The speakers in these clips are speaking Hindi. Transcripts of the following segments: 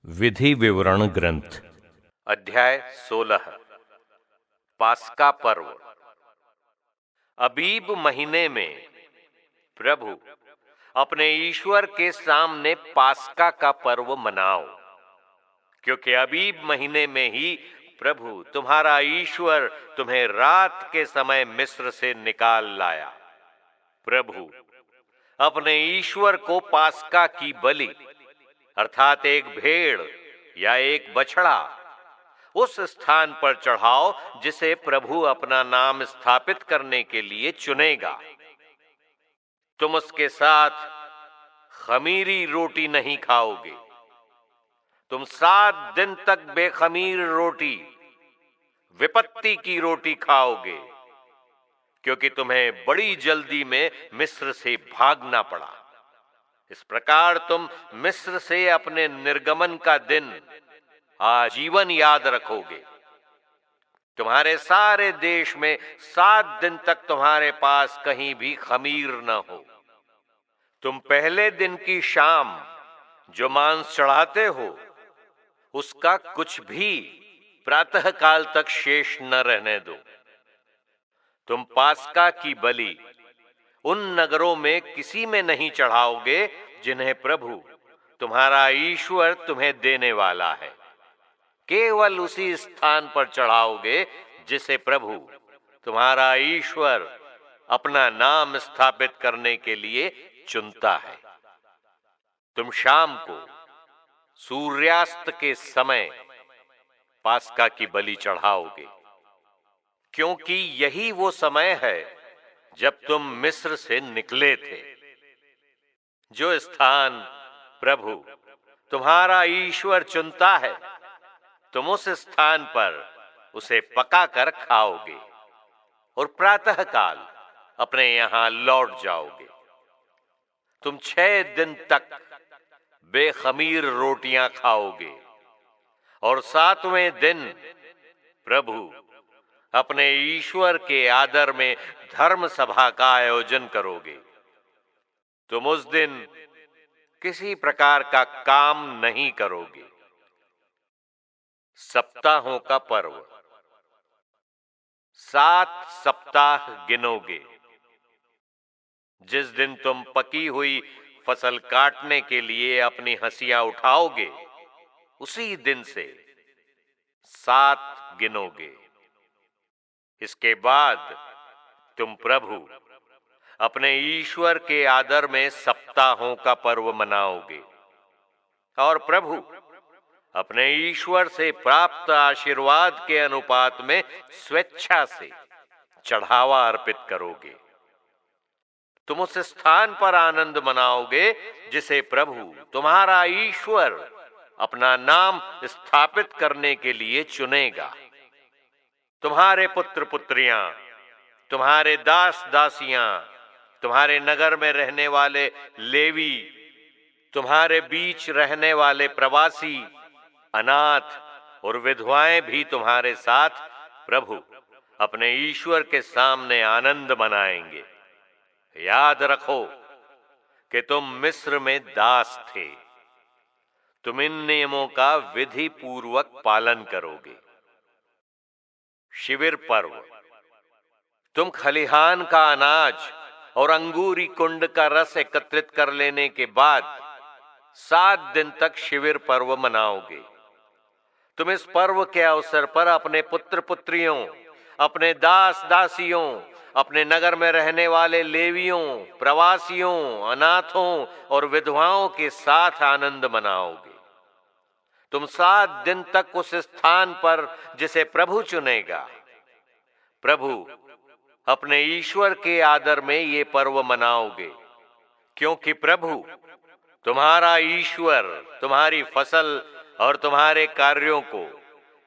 विधि विवरण ग्रंथ अध्याय 16 पास्का पर्व। अबीब महीने में प्रभु अपने ईश्वर के सामने पास्का का पर्व मनाओ, क्योंकि अबीब महीने में ही प्रभु तुम्हारा ईश्वर तुम्हें रात के समय मिस्र से निकाल लाया। प्रभु अपने ईश्वर को पास्का की बलि अर्थात एक भेड़ या एक बछड़ा उस स्थान पर चढ़ाओ जिसे प्रभु अपना नाम स्थापित करने के लिए चुनेगा। तुम उसके साथ खमीरी रोटी नहीं खाओगे। तुम 7 दिन तक बेखमीर रोटी, विपत्ति की रोटी खाओगे, क्योंकि तुम्हें बड़ी जल्दी में मिस्र से भागना पड़ा। इस प्रकार तुम मिस्र से अपने निर्गमन का दिन आजीवन याद रखोगे। तुम्हारे सारे देश में 7 दिन तक तुम्हारे पास कहीं भी खमीर न हो। तुम पहले दिन की शाम जो मांस चढ़ाते हो उसका कुछ भी प्रातः काल तक शेष न रहने दो। तुम पास्का की बलि उन नगरों में किसी में नहीं चढ़ाओगे जिन्हें प्रभु तुम्हारा ईश्वर तुम्हें देने वाला है। केवल उसी स्थान पर चढ़ाओगे जिसे प्रभु तुम्हारा ईश्वर अपना नाम स्थापित करने के लिए चुनता है। तुम शाम को सूर्यास्त के समय पास्का की बलि चढ़ाओगे, क्योंकि यही वो समय है जब तुम मिस्र से निकले थे। जो स्थान प्रभु तुम्हारा ईश्वर चुनता है, तुम उस स्थान पर उसे पकाकर खाओगे और प्रातःकाल अपने यहां लौट जाओगे। तुम 6 दिन तक बेखमीर रोटियां खाओगे और 7वें दिन प्रभु अपने ईश्वर के आदर में धर्म सभा का आयोजन करोगे। तुम उस दिन किसी प्रकार का काम नहीं करोगे। सप्ताहों का पर्व। 7 सप्ताह गिनोगे। जिस दिन तुम पकी हुई फसल काटने के लिए अपनी हंसियां उठाओगे उसी दिन से 7 गिनोगे। इसके बाद तुम प्रभु अपने ईश्वर के आदर में सप्ताहों का पर्व मनाओगे और प्रभु अपने ईश्वर से प्राप्त आशीर्वाद के अनुपात में स्वेच्छा से चढ़ावा अर्पित करोगे। तुम उस स्थान पर आनंद मनाओगे जिसे प्रभु तुम्हारा ईश्वर अपना नाम स्थापित करने के लिए चुनेगा। तुम्हारे पुत्र पुत्रियां, तुम्हारे दास दासियां, तुम्हारे नगर में रहने वाले लेवी, तुम्हारे बीच रहने वाले प्रवासी, अनाथ और विधवाएं भी तुम्हारे साथ प्रभु अपने ईश्वर के सामने आनंद मनाएंगे। याद रखो कि तुम मिस्र में दास थे। तुम इन नियमों का विधि पूर्वक पालन करोगे। शिविर पर्व। तुम खलिहान का अनाज और अंगूरी कुंड का रस एकत्रित कर लेने के बाद 7 दिन तक शिविर पर्व मनाओगे। तुम इस पर्व के अवसर पर अपने पुत्र पुत्रियों, अपने दास दासियों, अपने नगर में रहने वाले लेवियों, प्रवासियों, अनाथों और विधवाओं के साथ आनंद मनाओगे। तुम 7 दिन तक उस स्थान पर जिसे प्रभु चुनेगा, प्रभु अपने ईश्वर के आदर में ये पर्व मनाओगे, क्योंकि प्रभु तुम्हारा ईश्वर तुम्हारी फसल और तुम्हारे कार्यों को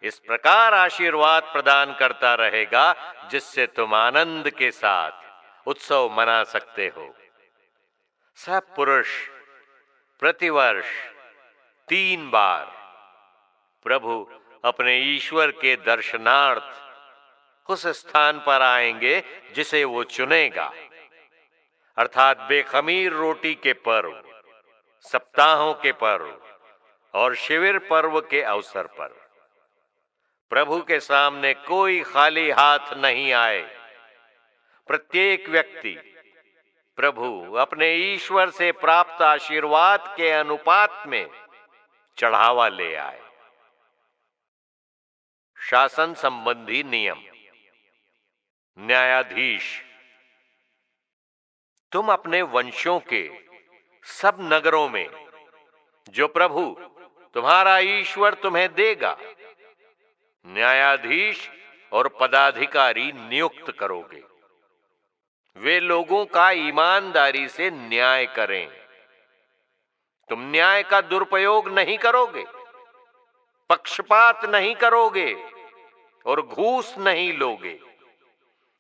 इस प्रकार आशीर्वाद प्रदान करता रहेगा जिससे तुम आनंद के साथ उत्सव मना सकते हो। सब पुरुष प्रतिवर्ष 3 बार प्रभु अपने ईश्वर के दर्शनार्थ उस स्थान पर आएंगे जिसे वो चुनेगा, अर्थात बेखमीर रोटी के पर्व, सप्ताहों के पर्व और शिविर पर्व के अवसर पर प्रभु के सामने कोई खाली हाथ नहीं आए। प्रत्येक व्यक्ति प्रभु अपने ईश्वर से प्राप्त आशीर्वाद के अनुपात में चढ़ावा ले आए। शासन संबंधी नियम। न्यायाधीश, तुम अपने वंशों के सब नगरों में जो प्रभु तुम्हारा ईश्वर तुम्हें देगा, न्यायाधीश और पदाधिकारी नियुक्त करोगे। वे लोगों का ईमानदारी से न्याय करें। तुम न्याय का दुरुपयोग नहीं करोगे, पक्षपात नहीं करोगे और घूस नहीं लोगे,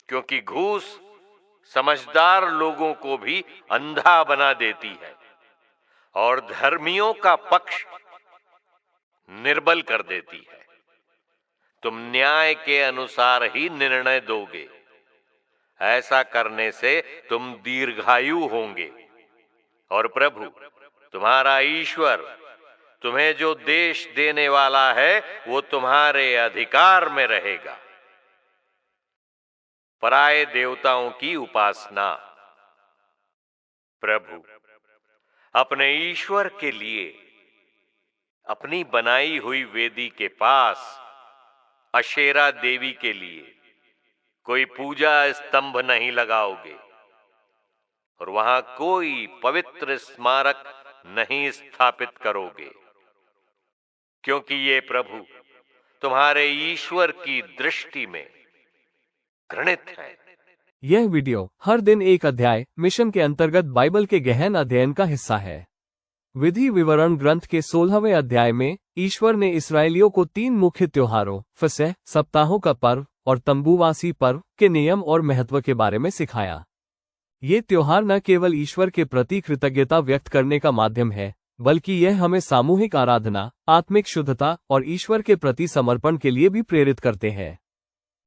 क्योंकि घूस समझदार लोगों को भी अंधा बना देती है और धर्मियों का पक्ष निर्बल कर देती है। तुम न्याय के अनुसार ही निर्णय दोगे। ऐसा करने से तुम दीर्घायु होंगे और प्रभु तुम्हारा ईश्वर तुम्हें जो देश देने वाला है वो तुम्हारे अधिकार में रहेगा। पराये देवताओं की उपासना। प्रभु अपने ईश्वर के लिए अपनी बनाई हुई वेदी के पास अशेरा देवी के लिए कोई पूजा स्तंभ नहीं लगाओगे और वहां कोई पवित्र स्मारक नहीं स्थापित करोगे, क्योंकि ये प्रभु तुम्हारे ईश्वर की दृष्टि में घृणित है। यह वीडियो हर दिन एक अध्याय मिशन के अंतर्गत बाइबल के गहन अध्ययन का हिस्सा है। विधि विवरण ग्रंथ के 16वें अध्याय में ईश्वर ने इस्राएलियों को 3 मुख्य त्योहारों फसह, सप्ताहों का पर्व और तंबूवासी पर्व के नियम और महत्व के बारे में सिखाया। ये त्योहार न केवल ईश्वर के प्रति कृतज्ञता व्यक्त करने का माध्यम है, बल्कि यह हमें सामूहिक आराधना, आत्मिक शुद्धता और ईश्वर के प्रति समर्पण के लिए भी प्रेरित करते हैं।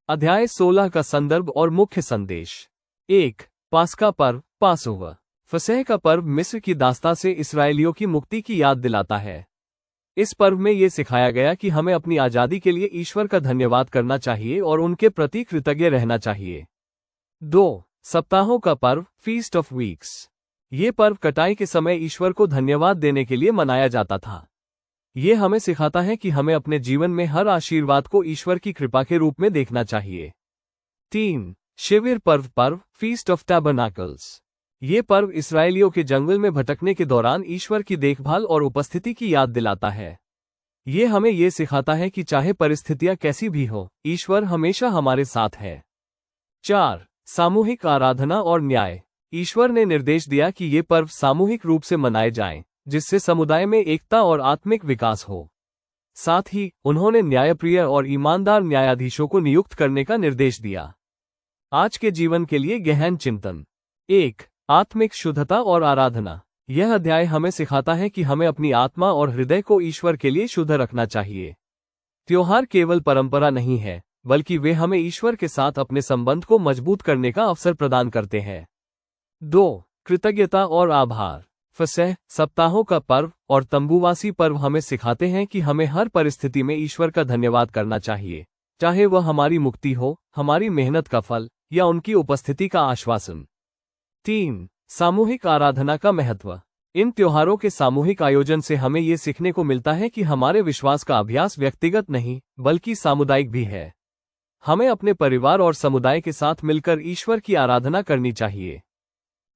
अध्याय 16 का संदर्भ और मुख्य संदेश। 1. पास्का पर्व, पासोवर। फसह का पर्व मिस्र की दास्ता से इस्राएलियों की मुक्ति की याद दिलाता है। इस पर्व में ये सिखाया गया कि हमें अपनी आजादी के लिए ईश्वर का धन्यवाद करना चाहिए और उनके प्रति कृतज्ञ रहना चाहिए। 2. सप्ताहों का पर्व, फीस्ट ऑफ वीक्स। ये पर्व कटाई के समय ईश्वर को धन्यवाद देने के लिए मनाया जाता था। ये हमें सिखाता है कि हमें अपने जीवन में हर आशीर्वाद को ईश्वर की कृपा के रूप में देखना चाहिए। 3. शिविर पर्व, फीस्ट ऑफ टैबरनाकल्स। ये पर्व इस्राएलियों के जंगल में भटकने के दौरान ईश्वर की देखभाल और उपस्थिति की याद दिलाता है। ये हमें ये सिखाता है कि चाहे परिस्थितियां कैसी भी हो, ईश्वर हमेशा हमारे साथ है। 4. सामूहिक आराधना और न्याय। ईश्वर ने निर्देश दिया कि ये पर्व सामूहिक रूप से मनाए जाएं, जिससे समुदाय में एकता और आत्मिक विकास हो। साथ ही उन्होंने न्यायप्रिय और ईमानदार न्यायाधीशों को नियुक्त करने का निर्देश दिया। आज के जीवन के लिए गहन चिंतन। 1. आत्मिक शुद्धता और आराधना। यह अध्याय हमें सिखाता है कि हमें अपनी आत्मा और हृदय को ईश्वर के लिए शुद्ध रखना चाहिए। त्योहार केवल परंपरा नहीं है, बल्कि वे हमें ईश्वर के साथ अपने संबंध को मजबूत करने का अवसर प्रदान करते हैं। 2. कृतज्ञता और आभार। फसह, सप्ताहों का पर्व और तंबूवासी पर्व हमें सिखाते हैं कि हमें हर परिस्थिति में ईश्वर का धन्यवाद करना चाहिए, चाहे वह हमारी मुक्ति हो, हमारी मेहनत का फल या उनकी उपस्थिति का आश्वासन। 3. सामूहिक आराधना का महत्व। इन त्योहारों के सामूहिक आयोजन से हमें ये सीखने को मिलता है कि हमारे विश्वास का अभ्यास व्यक्तिगत नहीं, बल्कि सामुदायिक भी है। हमें अपने परिवार और समुदाय के साथ मिलकर ईश्वर की आराधना करनी चाहिए।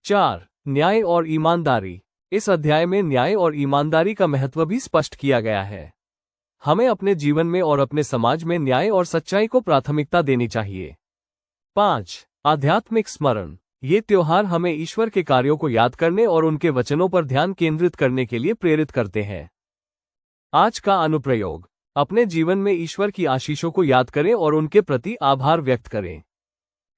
4. न्याय और ईमानदारी। इस अध्याय में न्याय और ईमानदारी का महत्व भी स्पष्ट किया गया है। हमें अपने जीवन में और अपने समाज में न्याय और सच्चाई को प्राथमिकता देनी चाहिए। 5. आध्यात्मिक स्मरण। ये त्योहार हमें ईश्वर के कार्यों को याद करने और उनके वचनों पर ध्यान केंद्रित करने के लिए प्रेरित करते हैं। आज का अनुप्रयोग। अपने जीवन में ईश्वर की आशीषों को याद करें और उनके प्रति आभार व्यक्त करें।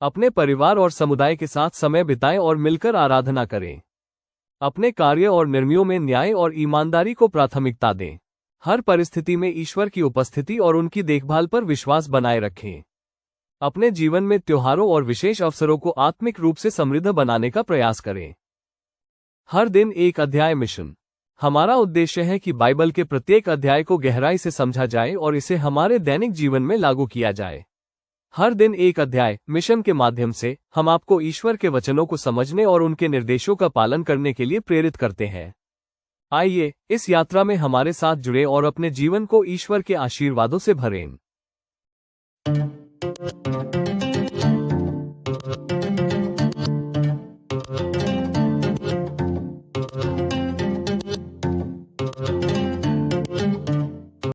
अपने परिवार और समुदाय के साथ समय बिताएं और मिलकर आराधना करें। अपने कार्य और निर्णयों में न्याय और ईमानदारी को प्राथमिकता दें। हर परिस्थिति में ईश्वर की उपस्थिति और उनकी देखभाल पर विश्वास बनाए रखें। अपने जीवन में त्योहारों और विशेष अवसरों को आत्मिक रूप से समृद्ध बनाने का प्रयास करें। हर दिन एक अध्याय मिशन। हमारा उद्देश्य है कि बाइबल के प्रत्येक अध्याय को गहराई से समझा जाए और इसे हमारे दैनिक जीवन में लागू किया जाए। हर दिन एक अध्याय मिशन के माध्यम से हम आपको ईश्वर के वचनों को समझने और उनके निर्देशों का पालन करने के लिए प्रेरित करते हैं। आइए इस यात्रा में हमारे साथ जुड़े और अपने जीवन को ईश्वर के आशीर्वादों से भरें।